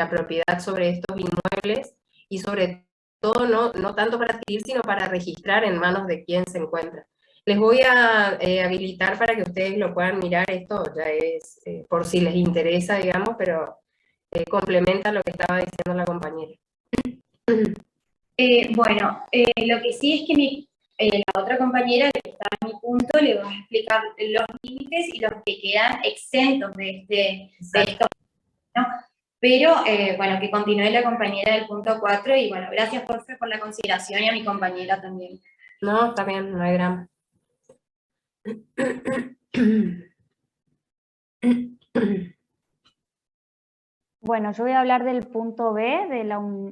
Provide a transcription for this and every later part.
la propiedad sobre estos inmuebles y sobre todo no tanto para adquirir, sino para registrar en manos de quien se encuentra. Les voy a habilitar para que ustedes lo puedan mirar, esto ya es por si les interesa, digamos, pero complementa lo que estaba diciendo la compañera. Bueno, lo que sí es que la otra compañera que está en mi punto le va a explicar los límites y los que quedan exentos de esto, ¿no? Pero, bueno, que continúe la compañera del punto 4 y, bueno, gracias, Jorge, por la consideración y a mi compañera también. No, está bien, no hay drama. Bueno, yo voy a hablar del punto B,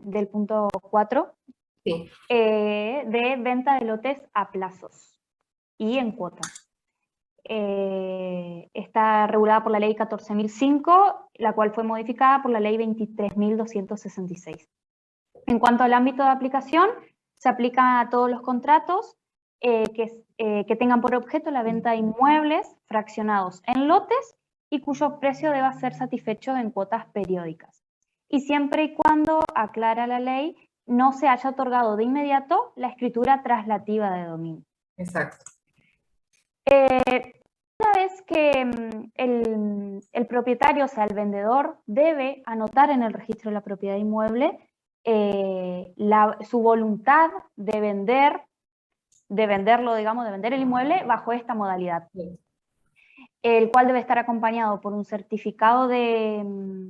del punto 4, sí. De venta de lotes a plazos y en cuotas. Está regulada por la ley 14.005, la cual fue modificada por la ley 23.266. En cuanto al ámbito de aplicación, se aplica a todos los contratos que tengan por objeto la venta de inmuebles fraccionados en lotes y cuyo precio deba ser satisfecho en cuotas periódicas. Y siempre y cuando, aclara la ley, no se haya otorgado de inmediato la escritura traslativa de dominio. Exacto. Una vez que el propietario, o sea, el vendedor, debe anotar en el registro de la propiedad inmueble su voluntad de venderlo, digamos, de vender el inmueble bajo esta modalidad. Sí. El cual debe estar acompañado por un certificado de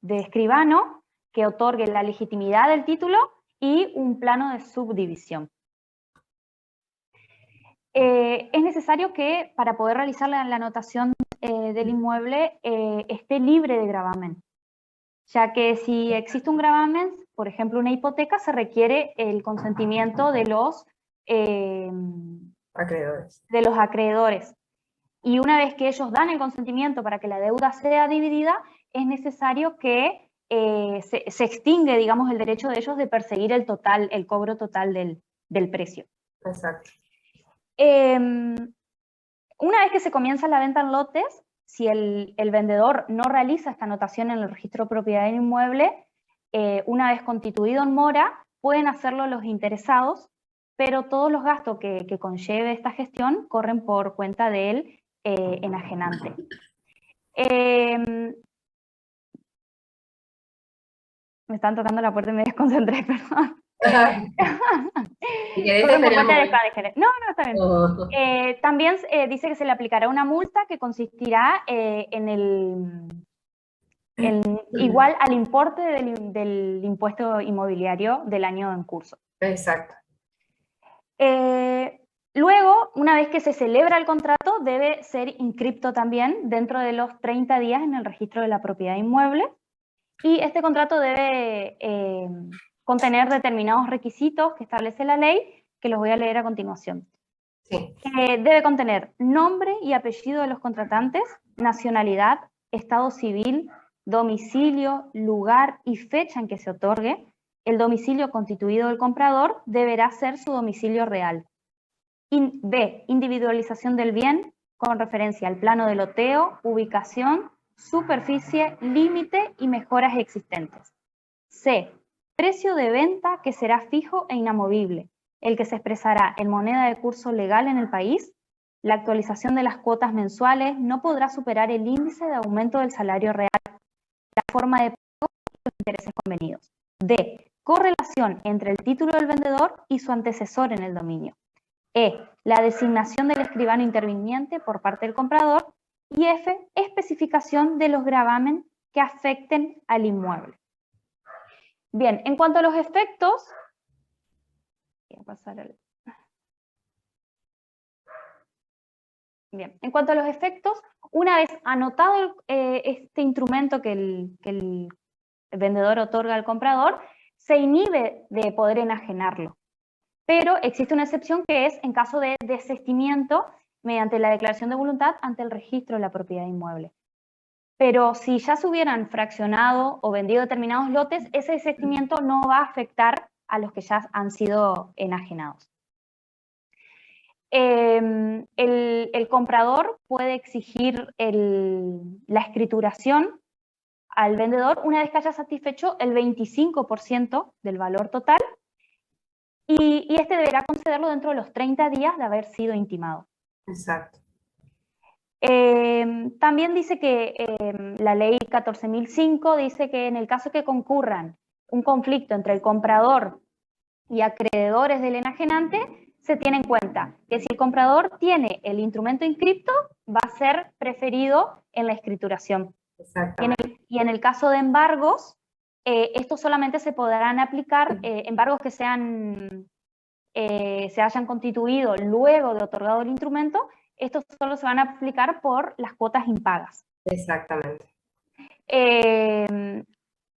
escribano que otorgue la legitimidad del título y un plano de subdivisión. Es necesario que para poder realizar la anotación del inmueble esté libre de gravamen, ya que si existe un gravamen, por ejemplo una hipoteca, se requiere el consentimiento de los acreedores. Y una vez que ellos dan el consentimiento para que la deuda sea dividida, es necesario que se extingue, digamos, el derecho de ellos de perseguir el cobro total del precio. Exacto. Una vez que se comienza la venta en lotes, si el vendedor no realiza esta anotación en el registro de propiedad del inmueble, una vez constituido en mora, pueden hacerlo los interesados, pero todos los gastos que conlleve esta gestión corren por cuenta del enajenante. Me están tocando la puerta y me desconcentré, perdón. No, está bien. Oh. También dice que se le aplicará una multa que consistirá igual al importe del impuesto inmobiliario del año en curso. Exacto. Luego, una vez que se celebra el contrato, debe ser inscripto también dentro de los 30 días en el registro de la propiedad inmueble. Y este contrato debe contener determinados requisitos que establece la ley, que los voy a leer a continuación. Sí. Debe contener nombre y apellido de los contratantes, nacionalidad, estado civil, domicilio, lugar y fecha en que se otorgue. El domicilio constituido del comprador deberá ser su domicilio real. B. Individualización del bien con referencia al plano de loteo, ubicación, superficie, límite y mejoras existentes. C. Precio de venta que será fijo e inamovible, el que se expresará en moneda de curso legal en el país. La actualización de las cuotas mensuales no podrá superar el índice de aumento del salario real. La forma de pago y los intereses convenidos. D. Correlación entre el título del vendedor y su antecesor en el dominio. E. La designación del escribano interviniente por parte del comprador. Y F. Especificación de los gravamen que afecten al inmueble. Bien, en cuanto a los efectos, voy a pasar Bien, en cuanto a los efectos, una vez anotado este instrumento que el vendedor otorga al comprador, se inhibe de poder enajenarlo. Pero existe una excepción que es en caso de desistimiento mediante la declaración de voluntad ante el registro de la propiedad inmueble. Pero si ya se hubieran fraccionado o vendido determinados lotes, ese desistimiento no va a afectar a los que ya han sido enajenados. El comprador puede exigir la escrituración al vendedor una vez que haya satisfecho el 25% del valor total, y este deberá concederlo dentro de los 30 días de haber sido intimado. Exacto. También dice que la ley 14.005 dice que en el caso que concurran un conflicto entre el comprador y acreedores del enajenante, se tiene en cuenta que si el comprador tiene el instrumento inscripto, va a ser preferido en la escrituración. Y en el caso de embargos, estos solamente se podrán aplicar embargos que se hayan constituido luego de otorgado el instrumento. Estos solo se van a aplicar por las cuotas impagas. Exactamente.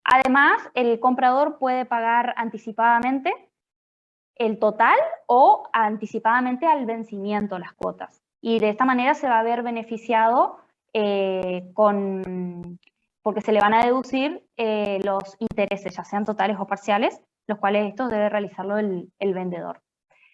Además, el comprador puede pagar anticipadamente el total o anticipadamente al vencimiento las cuotas. Y de esta manera se va a ver beneficiado porque se le van a deducir los intereses, ya sean totales o parciales, los cuales estos debe realizarlo el vendedor.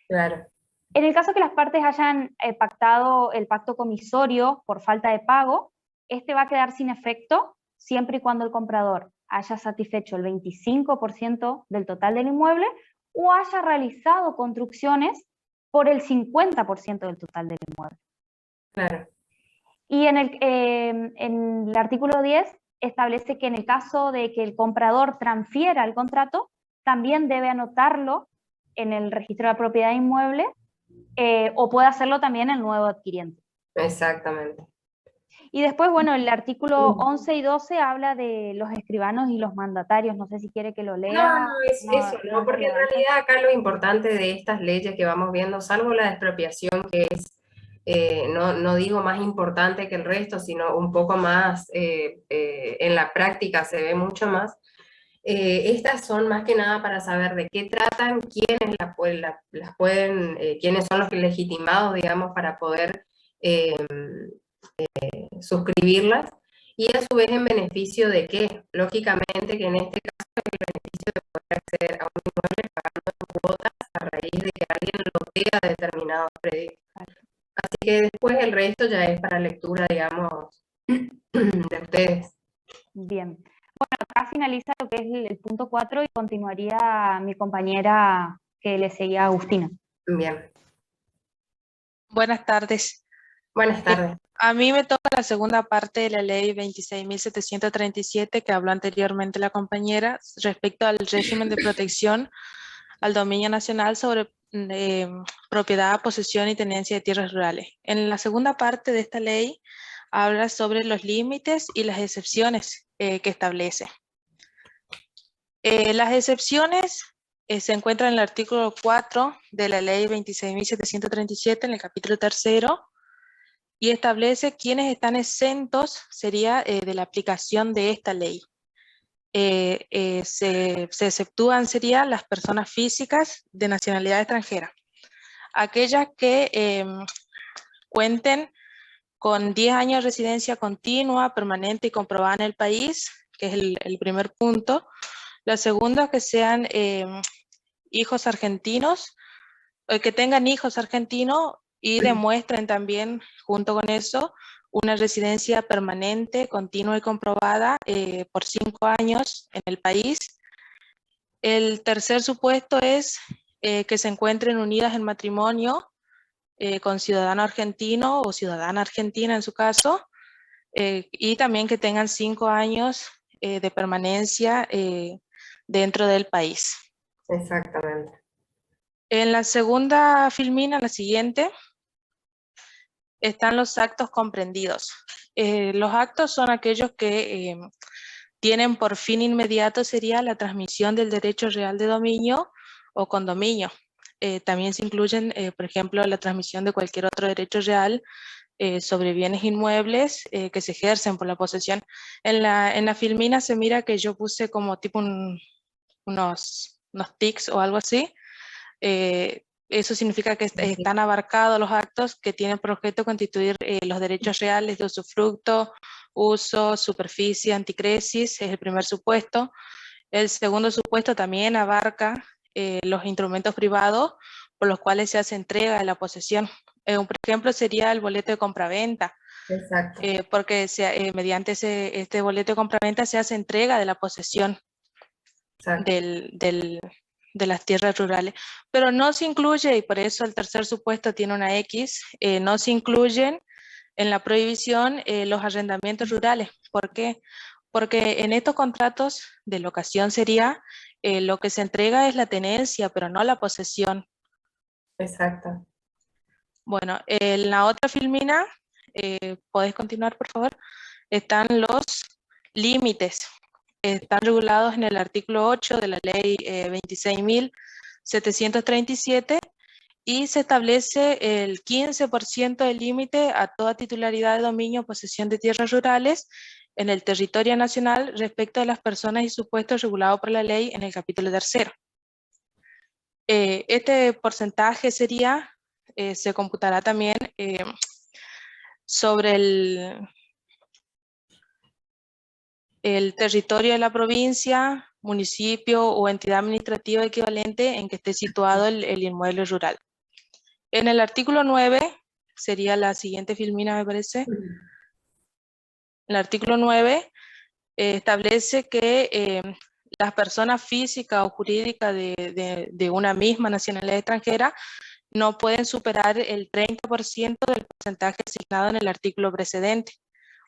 Claro. En el caso que las partes hayan pactado el pacto comisorio por falta de pago, este va a quedar sin efecto siempre y cuando el comprador haya satisfecho el 25% del total del inmueble o haya realizado construcciones por el 50% del total del inmueble. Claro. Y en el artículo 10 establece que en el caso de que el comprador transfiera el contrato, también debe anotarlo en el registro de la propiedad inmueble, o puede hacerlo también el nuevo adquiriente. Exactamente. Y después, bueno, el artículo 11 y 12 habla de los escribanos y los mandatarios. No sé si quiere que lo lea. No, es eso, ¿no? Porque en realidad acá lo importante de estas leyes que vamos viendo, salvo la expropiación, que es, no digo más importante que el resto, sino un poco más, en la práctica se ve mucho más. Estas son más que nada para saber de qué tratan, quiénes las pueden, quiénes son los legitimados, digamos, para poder suscribirlas, y a su vez en beneficio de qué. Lógicamente que en este caso es el beneficio de poder acceder a un inmueble pagando cuotas a raíz de que alguien lotea determinado predio. Así que después el resto ya es para lectura, digamos, de ustedes. Bien. Bueno, acá finaliza lo que es el punto 4 y continuaría mi compañera que le seguía a Agustina. Bien. Buenas tardes. Buenas tardes. A mí me toca la segunda parte de la ley 26.737 que habló anteriormente la compañera respecto al régimen de protección al dominio nacional sobre propiedad, posesión y tenencia de tierras rurales. En la segunda parte de esta ley habla sobre los límites y las excepciones que establece. Las excepciones se encuentran en el artículo 4 de la ley 26.737 en el capítulo 3, y establece quiénes están exentos, sería de la aplicación de esta ley. Se exceptúan, serían las personas físicas de nacionalidad extranjera. Aquellas que cuenten con 10 años de residencia continua, permanente y comprobada en el país, que es el primer punto. La segunda, que sean hijos argentinos, que tengan hijos argentinos y demuestren también, junto con eso, una residencia permanente, continua y comprobada por 5 años en el país. El tercer supuesto es que se encuentren unidas en matrimonio con ciudadano argentino o ciudadana argentina en su caso, y también que tengan 5 años de permanencia dentro del país. Exactamente. En la segunda filmina, la siguiente, están los actos comprendidos. Los actos son aquellos que tienen por fin inmediato sería la transmisión del derecho real de dominio o condominio. También se incluyen, por ejemplo, la transmisión de cualquier otro derecho real sobre bienes inmuebles que se ejercen por la posesión. En la filmina se mira que yo puse como tipo unos tics o algo así. Eso significa que están abarcados los actos que tienen por objeto constituir los derechos reales de usufructo, uso, superficie, anticresis, es el primer supuesto. El segundo supuesto también abarca los instrumentos privados por los cuales se hace entrega de la posesión. Por ejemplo, sería el boleto de compraventa Exacto. porque mediante este boleto de compraventa se hace entrega de la posesión Exacto. de las tierras rurales, pero no se incluye, y por eso el tercer supuesto tiene una X, no se incluyen en la prohibición los arrendamientos rurales. ¿Por qué? Porque en estos contratos de locación sería lo que se entrega es la tenencia, pero no la posesión. Exacto. Bueno, en la otra filmina, ¿podés continuar, por favor? Están los límites. Están regulados en el artículo 8 de la ley 26.737 y se establece el 15% de límite a toda titularidad de dominio o posesión de tierras rurales en el territorio nacional respecto de las personas y supuestos regulados por la ley en el capítulo tercero. Este porcentaje sería, se computará también sobre el territorio de la provincia, municipio o entidad administrativa equivalente en que esté situado el inmueble rural. En el artículo 9, sería la siguiente filmina, me parece. El artículo 9 establece que las personas físicas o jurídicas de una misma nacionalidad extranjera no pueden superar el 30% del porcentaje asignado en el artículo precedente.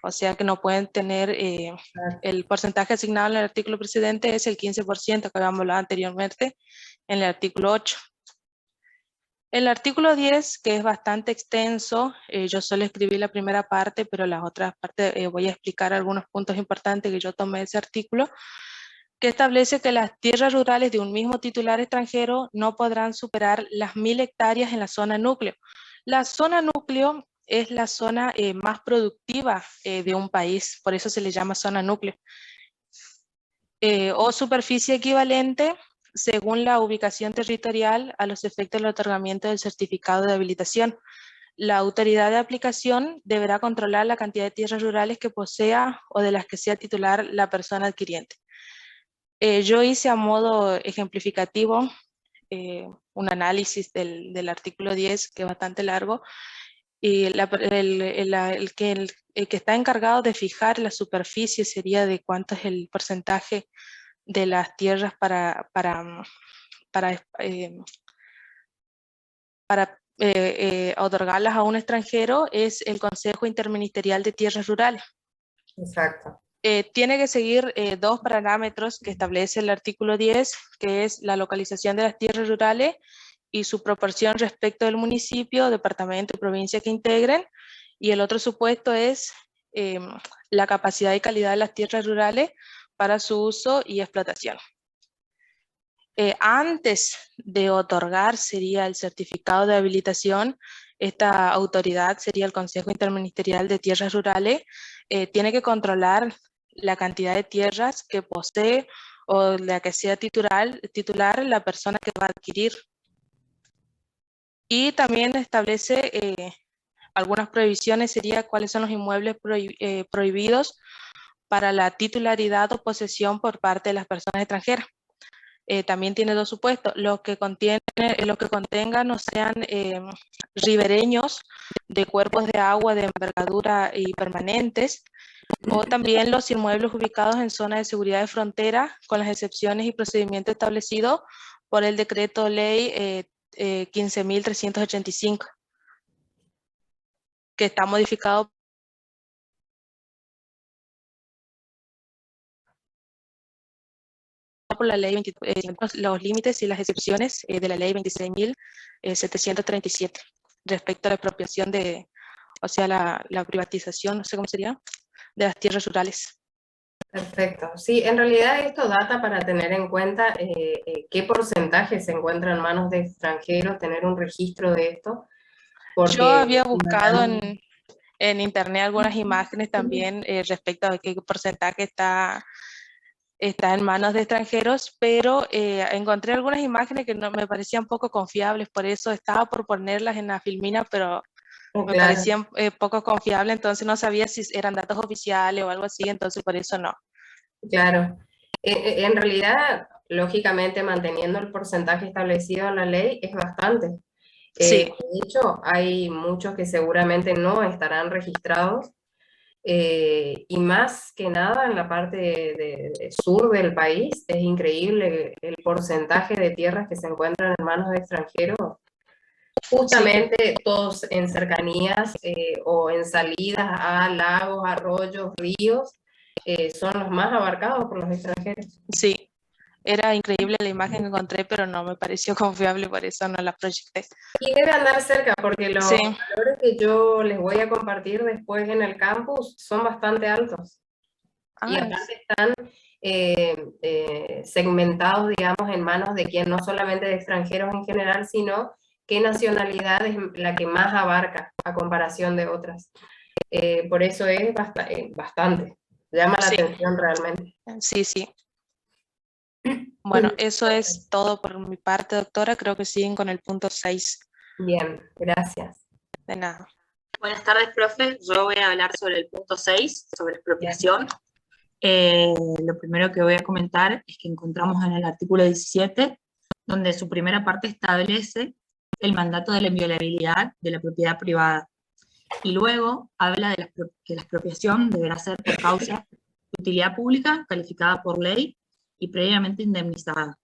O sea que no pueden tener, el porcentaje asignado en el artículo precedente es el 15% que habíamos hablado anteriormente en el artículo 8. El artículo 10, que es bastante extenso, yo solo escribí la primera parte, pero las otras partes voy a explicar algunos puntos importantes que yo tomé de ese artículo, que establece que las tierras rurales de un mismo titular extranjero no podrán superar las 1000 hectáreas en la zona núcleo. La zona núcleo es la zona más productiva de un país, por eso se le llama zona núcleo. O superficie equivalente según la ubicación territorial a los efectos del otorgamiento del certificado de habilitación. La autoridad de aplicación deberá controlar la cantidad de tierras rurales que posea o de las que sea titular la persona adquiriente. Yo hice a modo ejemplificativo un análisis del artículo 10, que es bastante largo, y el que está encargado de fijar la superficie sería de cuánto es el porcentaje de las tierras para otorgarlas a un extranjero, es el Consejo Interministerial de Tierras Rurales. Exacto. Tiene que seguir dos parámetros que establece el artículo 10, que es la localización de las tierras rurales y su proporción respecto del municipio, departamento y provincia que integren, y el otro supuesto es la capacidad y calidad de las tierras rurales para su uso y explotación. Antes de otorgar sería el certificado de habilitación, esta autoridad sería el Consejo Interministerial de Tierras Rurales, tiene que controlar la cantidad de tierras que posee o la que sea titular la persona que va a adquirir. Y también establece algunas prohibiciones, sería cuáles son los inmuebles prohibidos para la titularidad o posesión por parte de las personas extranjeras. También tiene dos supuestos, los que contengan o sean ribereños de cuerpos de agua de envergadura y permanentes, o también los inmuebles ubicados en zonas de seguridad de frontera, con las excepciones y procedimientos establecidos por el decreto ley 15.385, que está modificado por la ley los límites y las excepciones de la ley 26.737 respecto a la expropiación o sea, la privatización, no sé cómo sería, de las tierras rurales. Perfecto. Sí, en realidad esto data para tener en cuenta qué porcentaje se encuentra en manos de extranjeros, tener un registro de esto. Yo había buscado en internet algunas imágenes también respecto a qué porcentaje está en manos de extranjeros, pero encontré algunas imágenes que no me parecían poco confiables, por eso estaba por ponerlas en la filmina, pero me parecían poco confiables, entonces no sabía si eran datos oficiales o algo así, entonces por eso no. Claro. En realidad, lógicamente, manteniendo el porcentaje establecido en la ley es bastante. Sí, De hecho, hay muchos que seguramente no estarán registrados, y más que nada en la parte sur del país, es increíble el porcentaje de tierras que se encuentran en manos de extranjeros, sí, justamente todos en cercanías o en salidas a lagos, arroyos, ríos, son los más abarcados por los extranjeros. sí. Era increíble la imagen que encontré, pero no me pareció confiable, por eso no la proyecté. Y debe andar cerca, porque los Sí, valores que yo les voy a compartir después en el campus son bastante altos. Y ah, aparte están segmentados, digamos, en manos de quien, no solamente de extranjeros en general, sino qué nacionalidad es la que más abarca a comparación de otras. Por eso es bastante, llama la sí, atención realmente. sí, sí. Bueno, eso es todo por mi parte, doctora. Creo que siguen con el punto 6. Bien, gracias. De nada. Buenas tardes, profe. Yo voy a hablar sobre el punto 6, sobre Bien. expropiación. Lo primero que voy a comentar es que encontramos en el artículo 17, donde su primera parte establece el mandato de la inviolabilidad de la propiedad privada. Y luego habla de que la expropiación deberá ser por causa de utilidad pública calificada por ley y previamente indemnizada.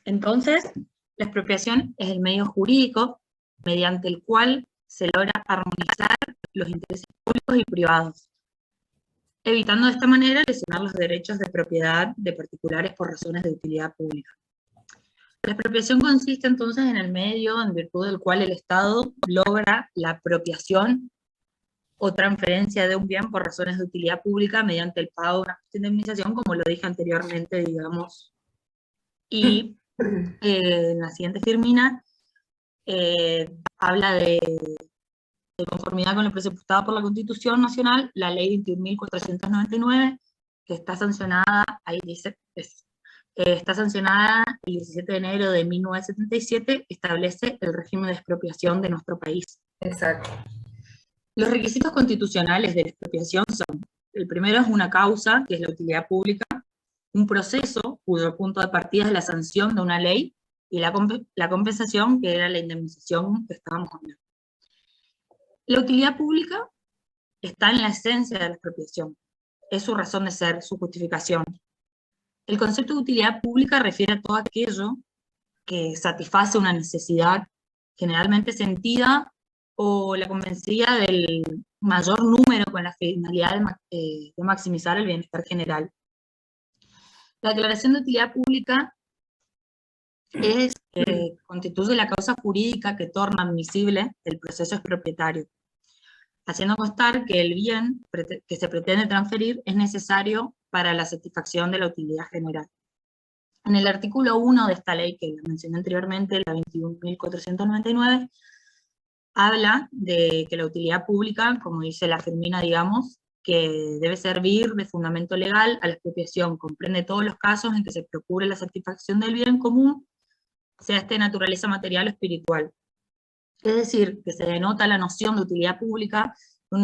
Entonces, la expropiación es el medio jurídico mediante el cual se logra armonizar los intereses públicos y privados, evitando de esta manera lesionar los derechos de propiedad de particulares por razones de utilidad pública. La expropiación consiste entonces en el medio en virtud del cual el Estado logra la apropiación o transferencia de un bien por razones de utilidad pública mediante el pago de una indemnización, como lo dije anteriormente, digamos. Y en la siguiente firmina habla de conformidad con lo presupuestado por la Constitución Nacional, la Ley 21.499, que está sancionada, ahí dice, está sancionada el 17 de enero de 1977, establece el régimen de expropiación de nuestro país. Exacto. Los requisitos constitucionales de la expropiación son: el primero es una causa, que es la utilidad pública, un proceso, cuyo punto de partida es la sanción de una ley, y la compensación, que era la indemnización que estábamos hablando. La utilidad pública está en la esencia de la expropiación, es su razón de ser, su justificación. El concepto de utilidad pública refiere a todo aquello que satisface una necesidad generalmente sentida o la convencida del mayor número con la finalidad de maximizar el bienestar general. La declaración de utilidad pública constituye la causa jurídica que torna admisible el proceso expropietario, haciendo constar que el bien que se pretende transferir es necesario para la satisfacción de la utilidad general. En el artículo 1 de esta ley que mencioné anteriormente, la 21.499, habla de que la utilidad pública, como dice la Firmina, digamos, que debe servir de fundamento legal a la expropiación, comprende todos los casos en que se procure la satisfacción del bien común, sea de naturaleza material o espiritual. Es decir, que se denota la noción de utilidad pública de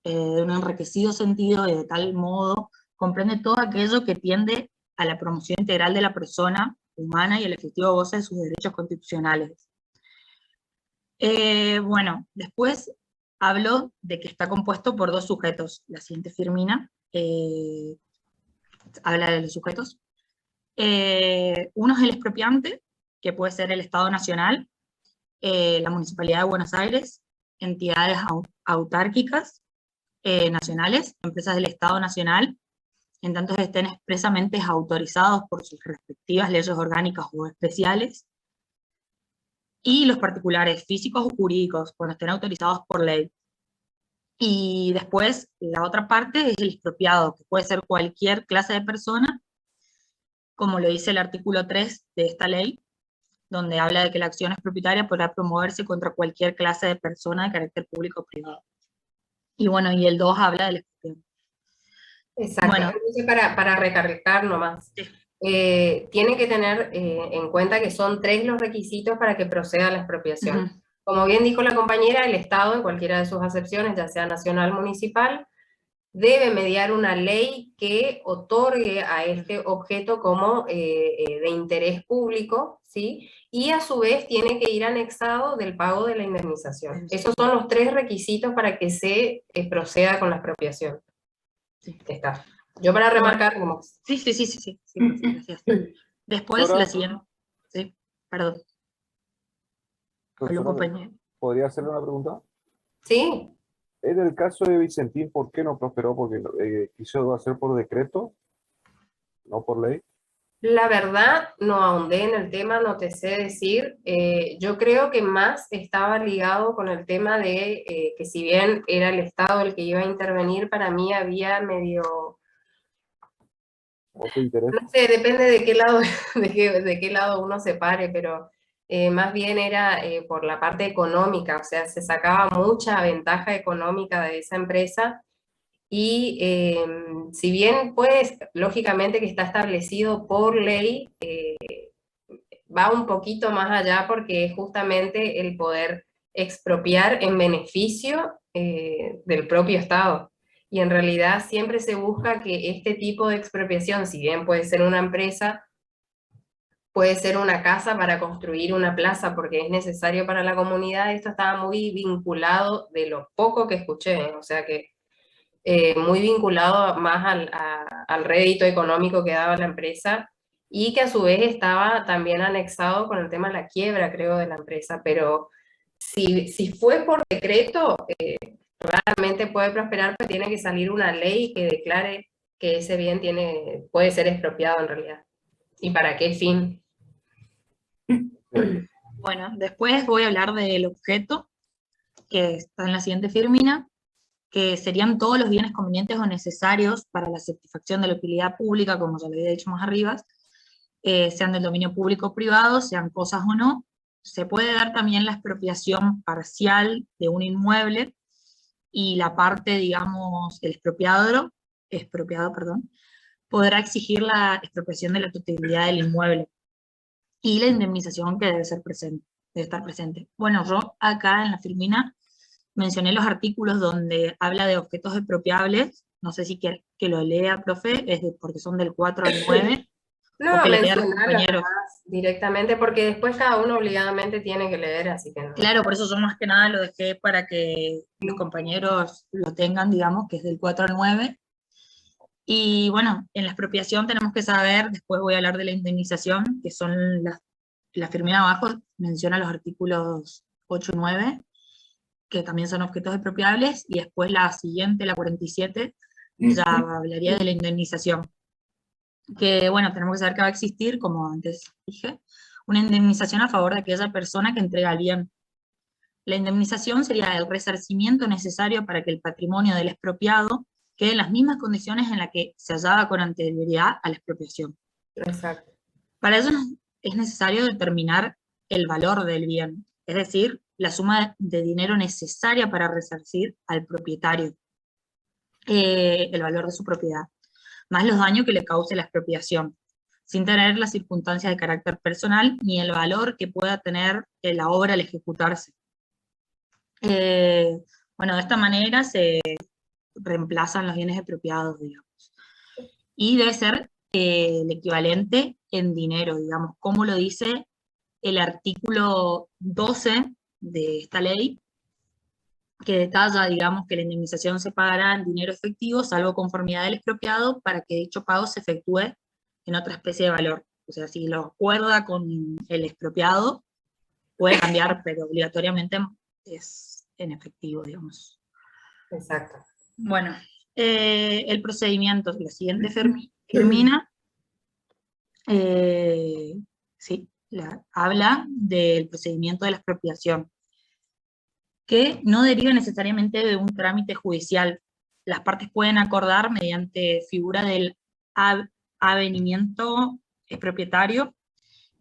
un enriquecido sentido y de tal modo comprende todo aquello que tiende a la promoción integral de la persona humana y el efectivo goce de sus derechos constitucionales. Bueno, después hablo de que está compuesto por dos sujetos. La siguiente firmina habla de los sujetos. Uno es el expropiante, que puede ser el Estado Nacional, la Municipalidad de Buenos Aires, entidades autárquicas nacionales, empresas del Estado Nacional, en tanto estén expresamente autorizados por sus respectivas leyes orgánicas o especiales, y los particulares físicos o jurídicos, cuando estén autorizados por ley. Y después, la otra parte es el expropiado, que puede ser cualquier clase de persona, como lo dice el artículo 3 de esta ley, donde habla de que la acción expropiataria podrá promoverse contra cualquier clase de persona de carácter público o privado. Y bueno, y el 2 habla del expropiado. Exacto. Bueno. Entonces, para recalcar nomás, Sí. tiene que tener en cuenta que son 3 los requisitos para que proceda la expropiación. Uh-huh. Como bien dijo la compañera, el Estado, en cualquiera de sus acepciones, ya sea nacional, municipal, debe mediar una ley que otorgue a este objeto como de interés público, ¿sí? Y a su vez tiene que ir anexado del pago de la indemnización. Esos son los 3 requisitos para que se proceda con la expropiación. Sí. Está. Yo para remarcar como... Sí, gracias. Después, la siguiente. Sí, perdón. Habló un compañero. ¿Podría hacerle una pregunta? Sí. En el caso de Vicentín, ¿por qué no prosperó? Porque quiso hacer por decreto, no por ley. La verdad, no ahondé en el tema, no te sé decir. Yo creo que más estaba ligado con el tema de que si bien era el Estado el que iba a intervenir, para mí había medio... ¿Otro interés? No sé, depende de qué lado, de qué lado uno se pare, pero más bien era por la parte económica, o sea, se sacaba mucha ventaja económica de esa empresa. Y si bien, pues, lógicamente que está establecido por ley, va un poquito más allá porque es justamente el poder expropiar en beneficio del propio Estado. Y en realidad siempre se busca que este tipo de expropiación, si bien puede ser una empresa, puede ser una casa para construir una plaza porque es necesario para la comunidad, esto estaba muy vinculado de lo poco que escuché, o sea que muy vinculado más al rédito económico que daba la empresa y que a su vez estaba también anexado con el tema de la quiebra, creo, de la empresa. Pero si fue por decreto, realmente puede prosperar, pero tiene que salir una ley que declare que ese bien puede ser expropiado en realidad. ¿Y para qué fin? Bueno, después voy a hablar del objeto, que está en la siguiente firmina, que serían todos los bienes convenientes o necesarios para la satisfacción de la utilidad pública, como ya lo había dicho más arriba, sean del dominio público o privado, sean cosas o no. Se puede dar también la expropiación parcial de un inmueble y la parte, digamos, el expropiado, podrá exigir la expropiación de la totalidad del inmueble y la indemnización que debe estar presente. Bueno, yo acá en la firmina mencioné los artículos donde habla de objetos expropiables, no sé si quiere que lo lea, profe, porque son del 4 al 9, No, o que le lea a los mencionarlo compañeros. nomás directamente, porque después cada uno obligadamente tiene que leer, así que no. Claro, por eso yo más que nada lo dejé para que los compañeros lo tengan, digamos, que es del 4 al 9. Y bueno, en la expropiación tenemos que saber, después voy a hablar de la indemnización, que son la firmina abajo, menciona los artículos 8 y 9, que también son objetos expropiables, y después la siguiente, la 47, ya hablaría de la indemnización. Que bueno, tenemos que saber que va a existir, como antes dije, una indemnización a favor de aquella persona que entrega el bien. La indemnización sería el resarcimiento necesario para que el patrimonio del expropiado quede en las mismas condiciones en las que se hallaba con anterioridad a la expropiación. Exacto. Para eso es necesario determinar el valor del bien, es decir, la suma de dinero necesaria para resarcir al propietario el valor de su propiedad, más los daños que le cause la expropiación, sin tener las circunstancias de carácter personal ni el valor que pueda tener la obra al ejecutarse. Bueno, de esta manera se reemplazan los bienes expropiados, digamos. Y debe ser el equivalente en dinero, digamos, como lo dice el artículo 12 de esta ley, que detalla, digamos, que la indemnización se pagará en dinero efectivo, salvo conformidad del expropiado, para que dicho pago se efectúe en otra especie de valor. O sea, si lo acuerda con el expropiado, puede cambiar, pero obligatoriamente es en efectivo, digamos. Exacto. Bueno, el procedimiento, la siguiente firmina, sí, habla del procedimiento de la expropiación, que no deriva necesariamente de un trámite judicial. Las partes pueden acordar mediante figura del avenimiento expropietario,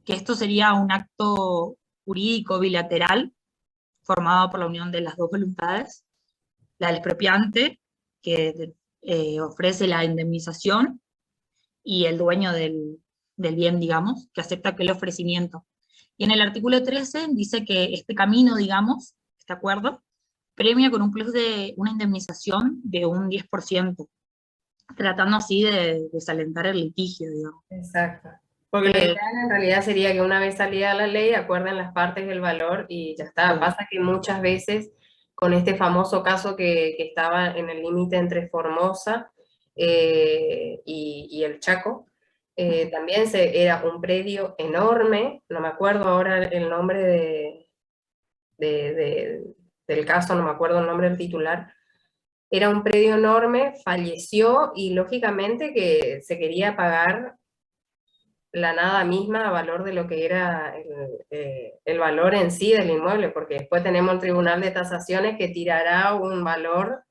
que esto sería un acto jurídico bilateral formado por la unión de las dos voluntades, la del expropiante, que ofrece la indemnización, y el dueño del bien, digamos, que acepta aquel ofrecimiento. Y en el artículo 13 dice que este camino, digamos, este acuerdo, premia con un plus de una indemnización de un 10%, tratando así de desalentar el litigio, digamos. Exacto. Porque lo ideal en realidad sería que una vez salida la ley, acuerden las partes del valor y ya está. Pasa que muchas veces, con este famoso caso que estaba en el límite entre Formosa y el Chaco, también era un predio enorme, no me acuerdo ahora el nombre del caso, no me acuerdo el nombre del titular. Era un predio enorme, falleció y lógicamente que se quería pagar la nada misma a valor de lo que era el valor en sí del inmueble, porque después tenemos el Tribunal de Tasaciones que tirará un valor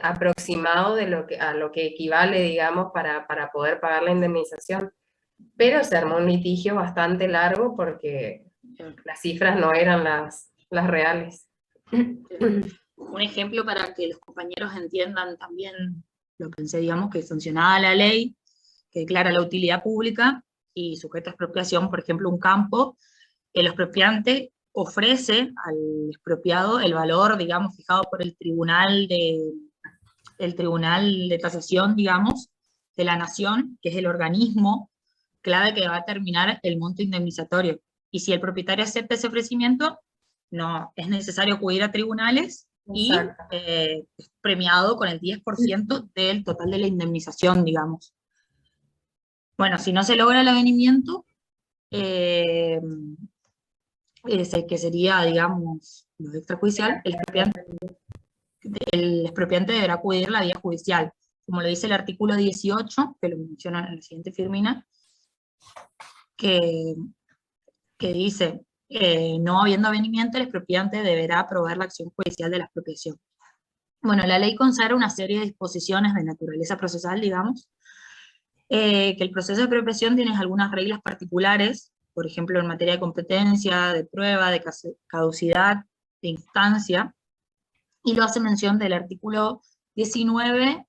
aproximado de a lo que equivale, digamos, para poder pagar la indemnización. Pero se armó un litigio bastante largo porque las cifras no eran las reales. Un ejemplo para que los compañeros entiendan también lo que digamos, que sancionada la ley, que declara la utilidad pública y sujeta a expropiación, por ejemplo, un campo, el expropiante ofrece al expropiado el valor, digamos, fijado por el tribunal de tasación, digamos, de la nación, que es el organismo clave que va a determinar el monto indemnizatorio. Y si el propietario acepta ese ofrecimiento, no es necesario acudir a tribunales y es premiado con el 10% del total de la indemnización, digamos. Bueno, si no se logra el avenimiento, que sería, digamos, lo extrajudicial, el expropiante deberá acudir a la vía judicial, como lo dice el artículo 18, que lo menciona en la siguiente firmina, que dice, no habiendo avenimiento, el expropiante deberá aprobar la acción judicial de la expropiación. Bueno, la ley consagra una serie de disposiciones de naturaleza procesal, digamos, que el proceso de expropiación tiene algunas reglas particulares, por ejemplo, en materia de competencia, de prueba, de caducidad, de instancia, y lo hace mención del artículo 19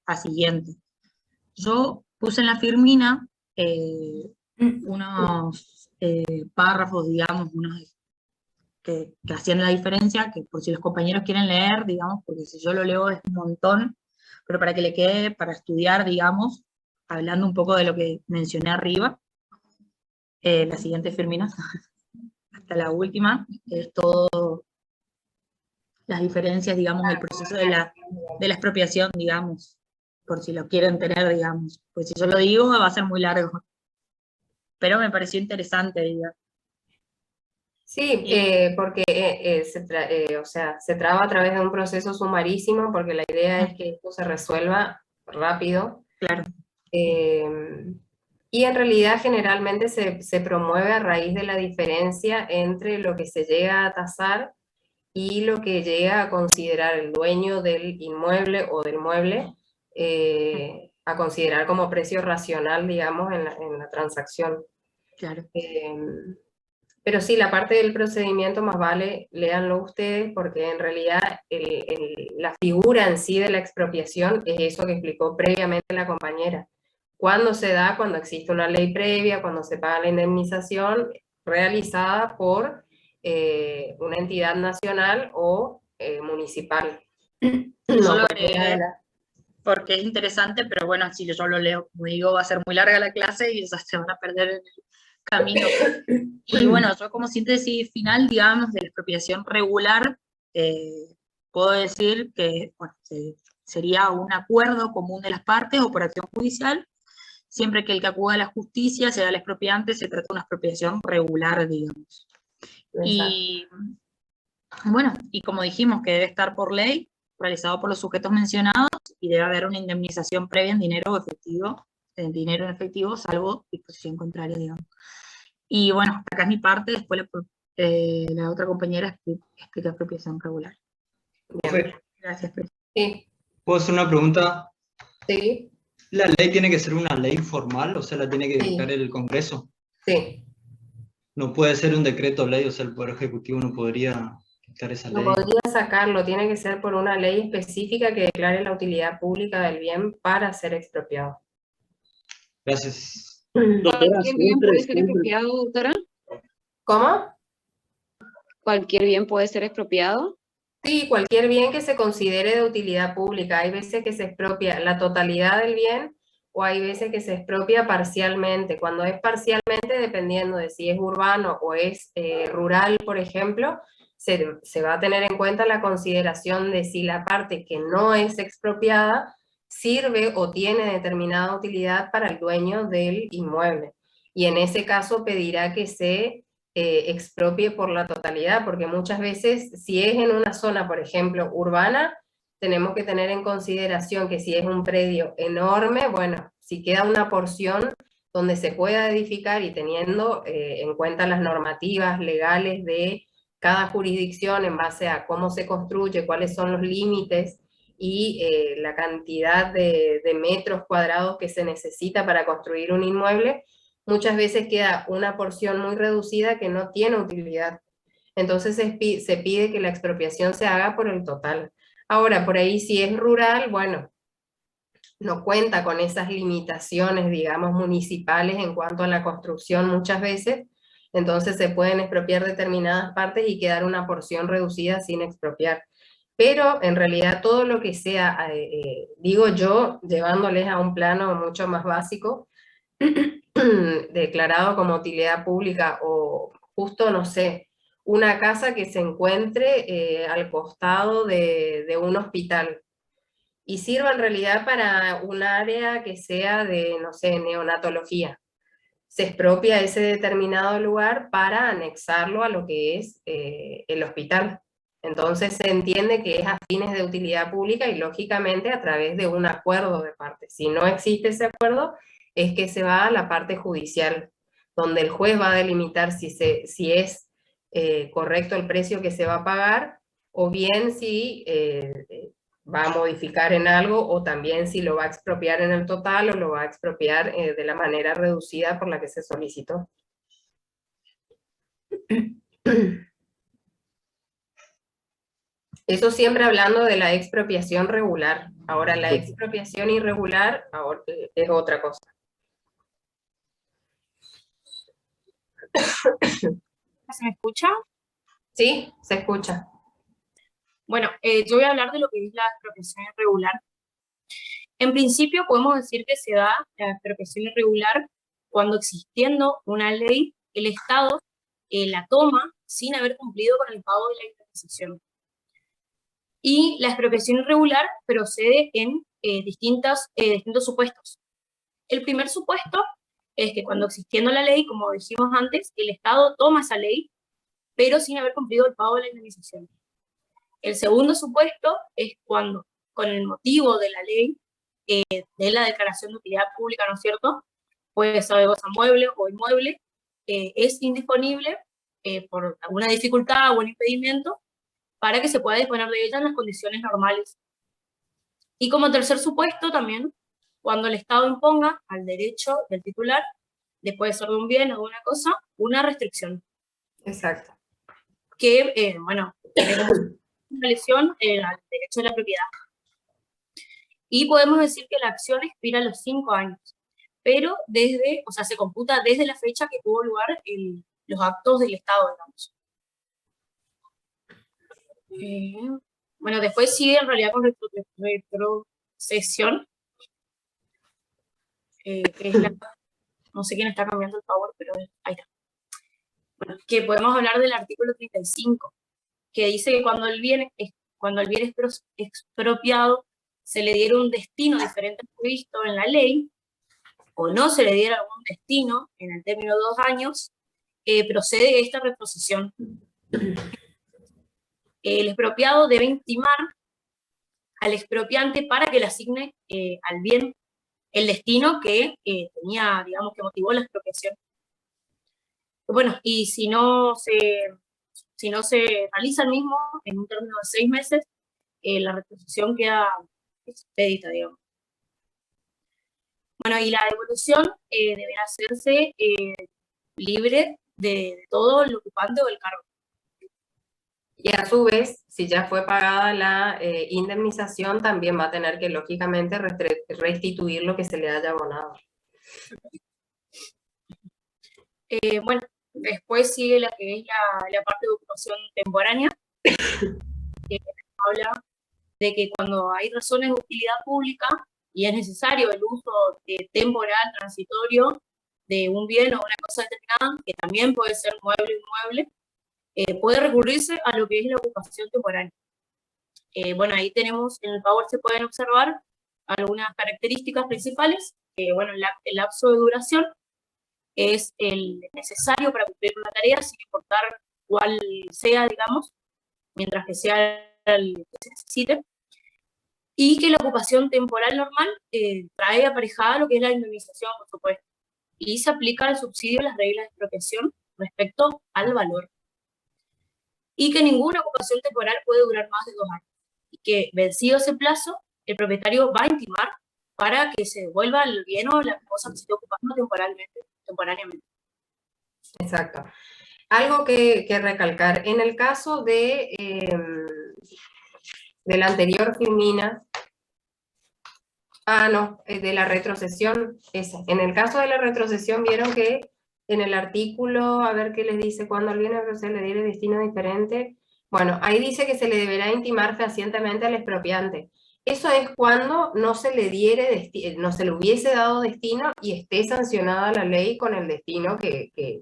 a siguiente. Yo puse en la firmina unos párrafos, digamos, que hacían la diferencia, que por si los compañeros quieren leer, digamos, porque si yo lo leo es un montón, pero para que le quede para estudiar, digamos, hablando un poco de lo que mencioné arriba, la siguiente firmina, hasta la última, es todo las diferencias, digamos, del proceso de la expropiación, digamos, por si lo quieren tener, digamos, pues si yo lo digo va a ser muy largo, pero me pareció interesante, digamos. Sí, porque se traba a través de un proceso sumarísimo, porque la idea es que esto se resuelva rápido. Claro. Y en realidad generalmente se promueve a raíz de la diferencia entre lo que se llega a tasar y lo que llega a considerar el dueño del inmueble o del mueble, a considerar como precio racional, digamos, en la transacción. Claro. Pero sí, la parte del procedimiento más vale, léanlo ustedes, porque en realidad la figura en sí de la expropiación es eso que explicó previamente la compañera. ¿Cuándo se da? Cuando existe una ley previa, cuando se paga la indemnización realizada por una entidad nacional o municipal. Yo lo agregué porque es interesante, pero bueno, si yo lo leo, como digo, va a ser muy larga la clase y se van a perder en el camino. Y bueno, yo como síntesis final, digamos, de la expropiación regular, puedo decir que bueno, sería un acuerdo común de las partes o por acción judicial, siempre que el que acuda a la justicia sea el expropiante, se trata de una expropiación regular, digamos. Y bueno, y como dijimos que debe estar por ley, realizado por los sujetos mencionados, y debe haber una indemnización previa en dinero efectivo, salvo disposición contraria, digamos. Y bueno, hasta acá es mi parte, después la otra compañera explica expropiación regular. Bien. Gracias, profe. Sí. ¿Puedo hacer una pregunta? Sí. ¿La ley tiene que ser una ley formal? O sea, ¿la tiene que dictar el Congreso? Sí. No puede ser un decreto ley, o sea, el Poder Ejecutivo no podría dictar esa ley. No podría sacarlo, tiene que ser por una ley específica que declare la utilidad pública del bien para ser expropiado. Gracias. ¿Qué bien puede ser expropiado, doctora? ¿Cómo? ¿Cualquier bien puede ser expropiado? Sí, cualquier bien que se considere de utilidad pública. Hay veces que se expropia la totalidad del bien o hay veces que se expropia parcialmente. Cuando es parcialmente, dependiendo de si es urbano o es rural, por ejemplo, se va a tener en cuenta la consideración de si la parte que no es expropiada sirve o tiene determinada utilidad para el dueño del inmueble. Y en ese caso pedirá que se expropie por la totalidad, porque muchas veces, si es en una zona, por ejemplo, urbana, tenemos que tener en consideración que si es un predio enorme, bueno, si queda una porción donde se pueda edificar y teniendo en cuenta las normativas legales de cada jurisdicción en base a cómo se construye, cuáles son los límites y la cantidad de metros cuadrados que se necesita para construir un inmueble, muchas veces queda una porción muy reducida que no tiene utilidad. Entonces se pide que la expropiación se haga por el total. Ahora, por ahí si es rural, bueno, no cuenta con esas limitaciones, digamos, municipales en cuanto a la construcción muchas veces, entonces se pueden expropiar determinadas partes y quedar una porción reducida sin expropiar. Pero en realidad todo lo que sea, digo yo, llevándoles a un plano mucho más básico, declarado como utilidad pública o justo, no sé, una casa que se encuentre al costado de un hospital y sirva en realidad para un área que sea de, no sé, neonatología. Se expropia ese determinado lugar para anexarlo a lo que es el hospital. Entonces se entiende que es a fines de utilidad pública y lógicamente a través de un acuerdo de partes. Si no existe ese acuerdo, es que se va a la parte judicial, donde el juez va a delimitar si es correcto el precio que se va a pagar, o bien si va a modificar en algo, o también si lo va a expropiar en el total o lo va a expropiar de la manera reducida por la que se solicitó. Eso siempre hablando de la expropiación regular. Ahora, la expropiación irregular es otra cosa. ¿Se me escucha? Sí, se escucha. Bueno, yo voy a hablar de lo que es la expropiación irregular. En principio podemos decir que se da la expropiación irregular cuando existiendo una ley, el Estado la toma sin haber cumplido con el pago de la indemnización. Y la expropiación irregular procede en distintos supuestos. El primer supuesto es que cuando existiendo la ley, como dijimos antes, el Estado toma esa ley, pero sin haber cumplido el pago de la indemnización. El segundo supuesto es cuando, con el motivo de la ley, de la declaración de utilidad pública, ¿no es cierto?, puede ser de cosa mueble o inmueble, es indisponible por alguna dificultad o un impedimento para que se pueda disponer de ella en las condiciones normales. Y como tercer supuesto también, cuando el Estado imponga al derecho del titular, después de ser de un bien o de una cosa, una restricción. Exacto. Que, bueno, tiene como una lesión al derecho de la propiedad. Y podemos decir que la acción expira a los 5 años, pero se computa desde la fecha que tuvo lugar los actos del Estado, digamos. Bueno, después sigue en realidad con retrocesión, que es no sé quién está cambiando el power, pero ahí está. Bueno, que podemos hablar del artículo 35, que dice que cuando el bien es expropiado se le diera un destino diferente al previsto en la ley, o no se le diera algún destino en el término de 2 años, procede esta retrocesión. El expropiado debe intimar al expropiante para que le asigne al bien el destino que tenía, digamos, que motivó la expropiación. Bueno, y si no se realiza el mismo en un término de 6 meses, la retrocesión queda expedita, digamos. Bueno, y la devolución deberá hacerse libre de todo el ocupante o el cargo. Y a su vez, si ya fue pagada la indemnización, también va a tener que, lógicamente, restituir lo que se le haya abonado. Bueno, Después sigue la que es la parte de ocupación temporánea, que habla de que cuando hay razones de utilidad pública y es necesario el uso temporal, transitorio, de un bien o una cosa determinada, que también puede ser mueble o inmueble, puede recurrirse a lo que es la ocupación temporal. Bueno, ahí tenemos, en el Power se pueden observar algunas características principales. Bueno, el lapso de duración es el necesario para cumplir una tarea, sin importar cuál sea, digamos, mientras que sea el que se necesite. Y que la ocupación temporal normal trae aparejada lo que es la indemnización, por supuesto. Y se aplica al subsidio las reglas de expropiación respecto al valor. Y que ninguna ocupación temporal puede durar más de 2 años. Y que, vencido ese plazo, el propietario va a intimar para que se devuelva el bien o la cosa que se esté ocupando temporariamente. Exacto. Algo que recalcar, en el caso de la anterior filmina, de la retrocesión, en el caso de la retrocesión vieron que en el artículo, a ver qué les dice, cuando al bien se le diere destino diferente, bueno, ahí dice que se le deberá intimar fehacientemente al expropiante. Eso es cuando no se le hubiese dado destino y esté sancionada la ley con el destino que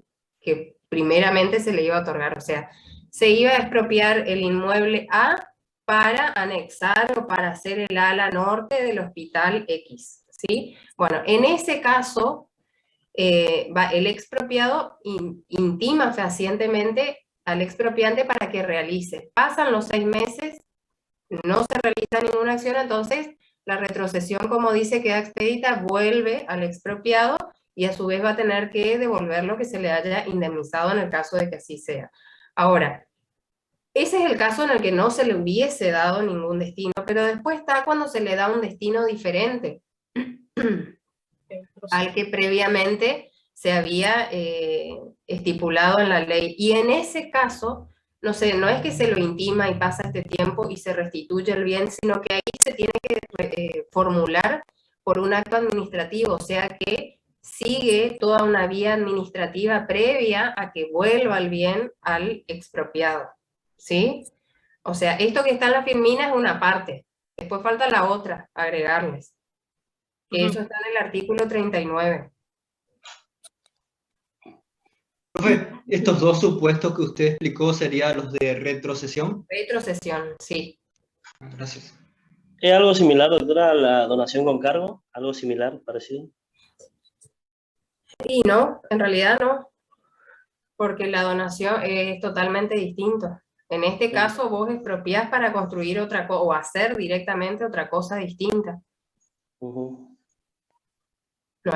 primeramente se le iba a otorgar. O sea, se iba a expropiar el inmueble A para anexar o para hacer el ala norte del hospital X, ¿sí? Bueno, en ese caso, el expropiado intima fehacientemente al expropiante para que realice. Pasan los 6 meses, no se realiza ninguna acción, entonces la retrocesión, como dice, queda expedita, vuelve al expropiado y a su vez va a tener que devolver lo que se le haya indemnizado en el caso de que así sea. Ahora, ese es el caso en el que no se le hubiese dado ningún destino, pero después está cuando se le da un destino diferente al que previamente se había estipulado en la ley. Y en ese caso, no es que se lo intima y pasa este tiempo y se restituye el bien, sino que ahí se tiene que formular por un acto administrativo, o sea que sigue toda una vía administrativa previa a que vuelva el bien al expropiado, ¿sí? O sea, esto que está en la firmina es una parte, después falta la otra, agregarles. Que eso está en el artículo 39. Profe, estos dos supuestos que usted explicó serían los de retrocesión. Retrocesión, sí. Gracias. ¿Es algo similar, doctora, a la donación con cargo? ¿Algo similar, parecido? Y no, en realidad no, porque la donación es totalmente distinto. En este caso vos expropiás para construir otra cosa o hacer directamente otra cosa distinta. No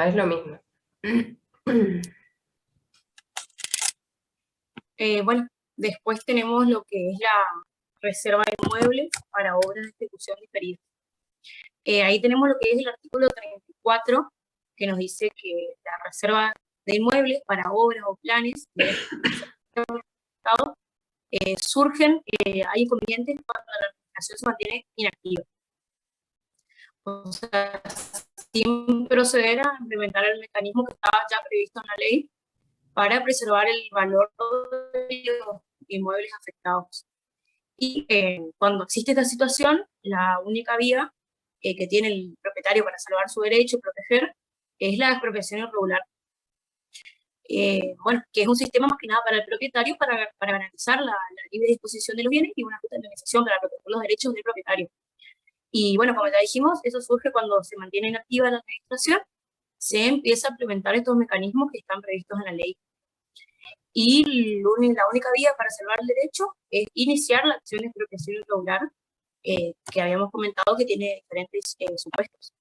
es lo mismo. Bueno, después tenemos lo que es la reserva de inmuebles para obras de ejecución diferida. Ahí tenemos lo que es el artículo 34, que nos dice que la reserva de inmuebles para obras o planes de Estado surgen, hay inconvenientes cuando la administración se mantiene inactiva. O sea, sin proceder a implementar el mecanismo que estaba ya previsto en la ley para preservar el valor de los inmuebles afectados. Y cuando existe esta situación, la única vía que tiene el propietario para salvar su derecho y proteger es la expropiación irregular. Bueno, que es un sistema más que nada para el propietario para garantizar la libre disposición de los bienes y una justa indemnización para proteger los derechos del propietario. Y bueno, como ya dijimos, eso surge cuando se mantiene inactiva la administración, se empieza a implementar estos mecanismos que están previstos en la ley. Y la única vía para salvar el derecho es iniciar la acción de expropiación irregular que habíamos comentado que tiene diferentes supuestos.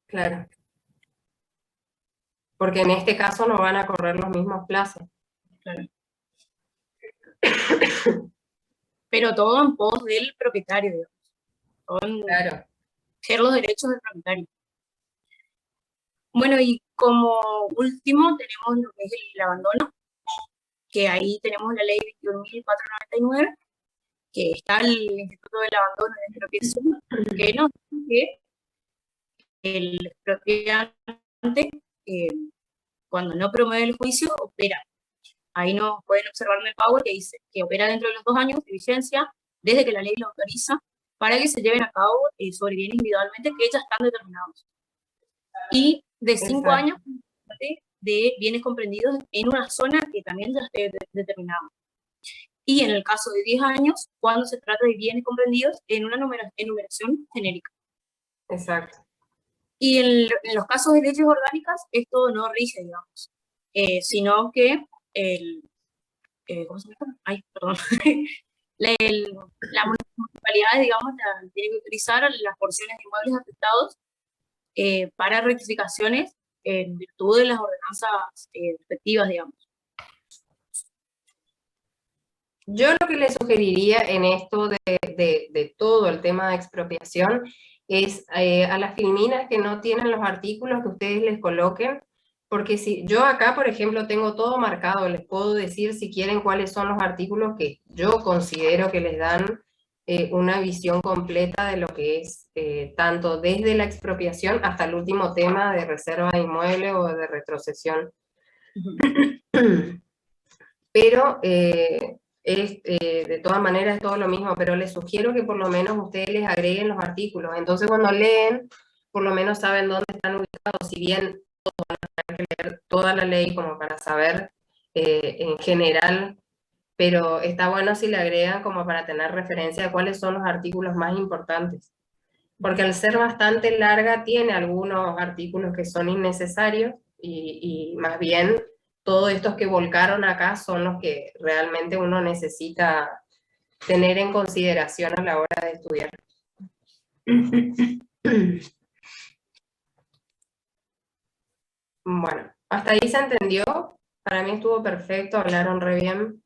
Claro. Porque en este caso no van a correr los mismos plazos. Claro. Pero todo en pos del propietario, digamos. Claro. Proteger los derechos del propietario. Bueno, y como último tenemos lo que es el abandono, que ahí tenemos la ley 21.499, que está el Instituto del Abandono y Expropiación, que nos dice que el expropiante, cuando no promueve el juicio, opera. Ahí nos pueden observar en el Power que dice que opera dentro de los 2 años de vigencia, desde que la ley lo autoriza, para que se lleven a cabo sobre bienes individualmente que ya están determinados. Y de 5 años de bienes comprendidos en una zona que también ya esté determinada. Y en el caso de 10 años, cuando se trata de bienes comprendidos en una enumeración genérica. Exacto. Y en los casos de leyes orgánicas, esto no rige, digamos, sino que ¿cómo se llama? Ay, perdón. La municipalidad, digamos, tiene que utilizar las porciones de inmuebles afectados para rectificaciones en virtud de las ordenanzas respectivas, digamos. Yo lo que le sugeriría en esto de todo el tema de expropiación es a las filminas que no tienen los artículos que ustedes les coloquen, porque si yo acá, por ejemplo, tengo todo marcado, les puedo decir si quieren cuáles son los artículos que yo considero que les dan una visión completa de lo que es tanto desde la expropiación hasta el último tema de reserva de inmueble o de retrocesión. Pero de todas maneras es todo lo mismo, pero les sugiero que por lo menos ustedes les agreguen los artículos. Entonces cuando leen, por lo menos saben dónde están ubicados, si bien todos van a tener que leer toda la ley como para saber en general, pero está bueno si le agregan como para tener referencia de cuáles son los artículos más importantes. Porque al ser bastante larga tiene algunos artículos que son innecesarios y más bien todos estos que volcaron acá son los que realmente uno necesita tener en consideración a la hora de estudiar. Bueno, hasta ahí se entendió. Para mí estuvo perfecto, hablaron re bien.